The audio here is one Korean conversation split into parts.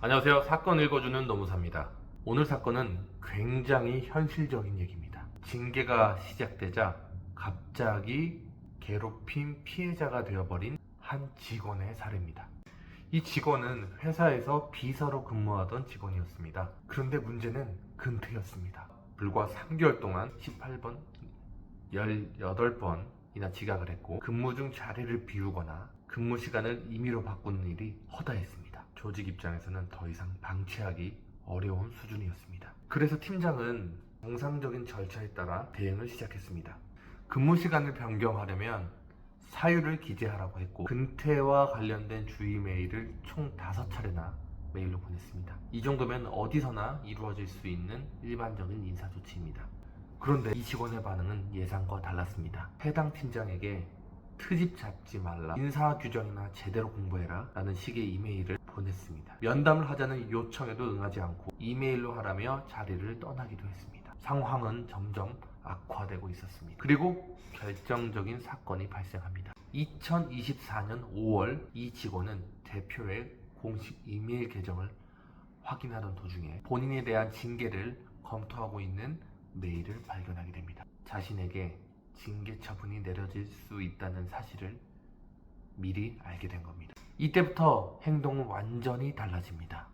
안녕하세요. 사건 읽어주는 노무사입니다. 오늘 사건은 굉장히 현실적인 얘기입니다. 징계가 시작되자 갑자기 괴롭힘 피해자가 되어버린 한 직원의 사례입니다. 이 직원은 회사에서 비서로 근무하던 직원이었습니다. 그런데 문제는 근태였습니다. 불과 3개월 동안 18번, 18번이나 지각을 했고 근무 중 자리를 비우거나 근무 시간을 임의로 바꾸는 일이 허다했습니다. 조직 입장에서는 더 이상 방치하기 어려운 수준이었습니다. 그래서 팀장은 정상적인 절차에 따라 대응을 시작했습니다. 근무 시간을 변경하려면 사유를 기재하라고 했고 근태와 관련된 주의 메일을 총 5차례나 메일로 보냈습니다. 이 정도면 어디서나 이루어질 수 있는 일반적인 인사 조치입니다. 그런데 이 직원의 반응은 예상과 달랐습니다. 해당 팀장에게 트집 잡지 말라, 인사 규정이나 제대로 공부해라 라는 식의 이메일을 보냈습니다. 면담을 하자는 요청에도 응하지 않고 이메일로 하라며 자리를 떠나기도 했습니다. 상황은 점점 악화되고 있었습니다. 그리고 결정적인 사건이 발생합니다. 2024년 5월 이 직원은 대표의 공식 이메일 계정을 확인하던 도중에 본인에 대한 징계를 검토하고 있는 메일을 발견하게 됩니다. 자신에게 징계 처분이 내려질 수 있다는 사실을 미리 알게 된 겁니다. 이때부터 행동은 완전히 달라집니다.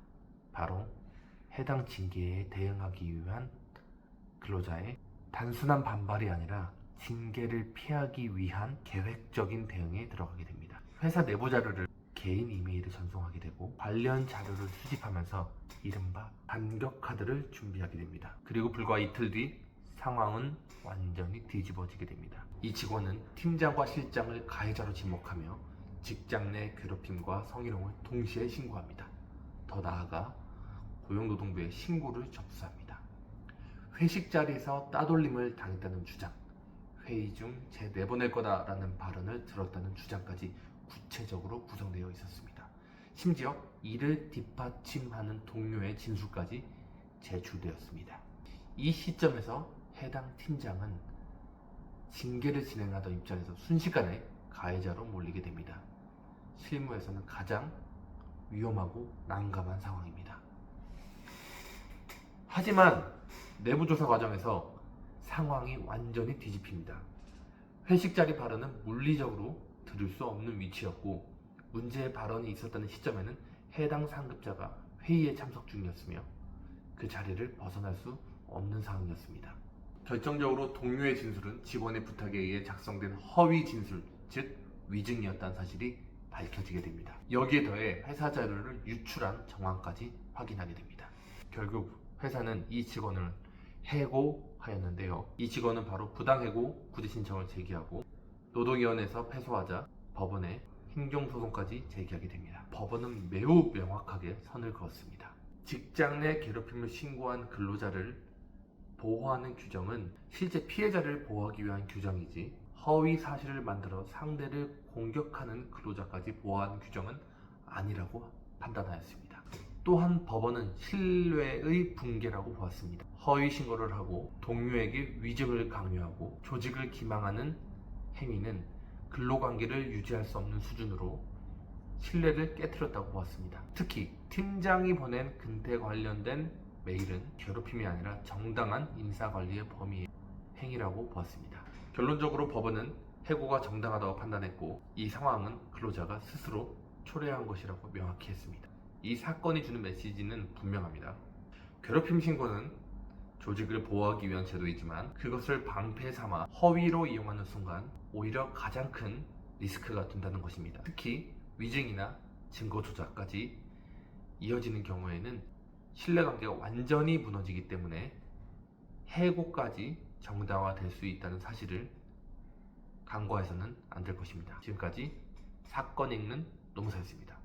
바로 해당 징계에 대응하기 위한 근로자의 단순한 반발이 아니라 징계를 피하기 위한 계획적인 대응에 들어가게 됩니다. 회사 내부 자료를 개인 이메일에 전송하게 되고 관련 자료를 수집하면서 이른바 반격 카드를 준비하게 됩니다. 그리고 불과 이틀 뒤 상황은 완전히 뒤집어지게 됩니다. 이 직원은 팀장과 실장을 가해자로 지목하며 직장 내 괴롭힘과 성희롱을 동시에 신고합니다. 더 나아가 고용노동부에 신고를 접수합니다. 회식 자리에서 따돌림을 당했다는 주장, 회의 중 재 내보낼 거다라는 발언을 들었다는 주장까지 구체적으로 구성되어 있었습니다. 심지어 이를 뒷받침하는 동료의 진술까지 제출되었습니다. 이 시점에서 해당 팀장은 징계를 진행하던 입장에서 순식간에 가해자로 몰리게 됩니다. 실무에서는 가장 위험하고 난감한 상황입니다. 하지만 내부 조사 과정에서 상황이 완전히 뒤집힙니다. 회식 자리 발언은 물리적으로 들을 수 없는 위치였고 문제의 발언이 있었다는 시점에는 해당 상급자가 회의에 참석 중이었으며 그 자리를 벗어날 수 없는 상황이었습니다. 결정적으로 동료의 진술은 직원의 부탁에 의해 작성된 허위 진술, 즉 위증이었다는 사실이 밝혀지게 됩니다. 여기에 더해 회사 자료를 유출한 정황까지 확인하게 됩니다. 결국 회사는 이 직원을 해고하였는데요. 이 직원은 바로 부당해고 구제 신청을 제기하고 노동위원회에서 패소하자 법원에 행정소송까지 제기하게 됩니다. 법원은 매우 명확하게 선을 그었습니다. 직장 내 괴롭힘을 신고한 근로자를 보호하는 규정은 실제 피해자를 보호하기 위한 규정이지 허위 사실을 만들어 상대를 공격하는 근로자까지 보호하는 규정은 아니라고 판단하였습니다. 또한 법원은 신뢰의 붕괴라고 보았습니다. 허위 신고를 하고 동료에게 위증을 강요하고 조직을 기망하는 행위는 근로관계를 유지할 수 없는 수준으로 신뢰를 깨트렸다고 보았습니다. 특히 팀장이 보낸 근태 관련된 메일은 괴롭힘이 아니라 정당한 인사관리의 범위의 행위라고 보았습니다. 결론적으로 법원은 해고가 정당하다고 판단했고 이 상황은 근로자가 스스로 초래한 것이라고 명확히 했습니다. 이 사건이 주는 메시지는 분명합니다. 괴롭힘 신고는 조직을 보호하기 위한 제도이지만 그것을 방패 삼아 허위로 이용하는 순간 오히려 가장 큰 리스크가 된다는 것입니다. 특히 위증이나 증거 조작까지 이어지는 경우에는 신뢰관계가 완전히 무너지기 때문에 해고까지 정당화될 수 있다는 사실을 간과해서는 안 될 것입니다. 지금까지 사건 읽는 노무사였습니다.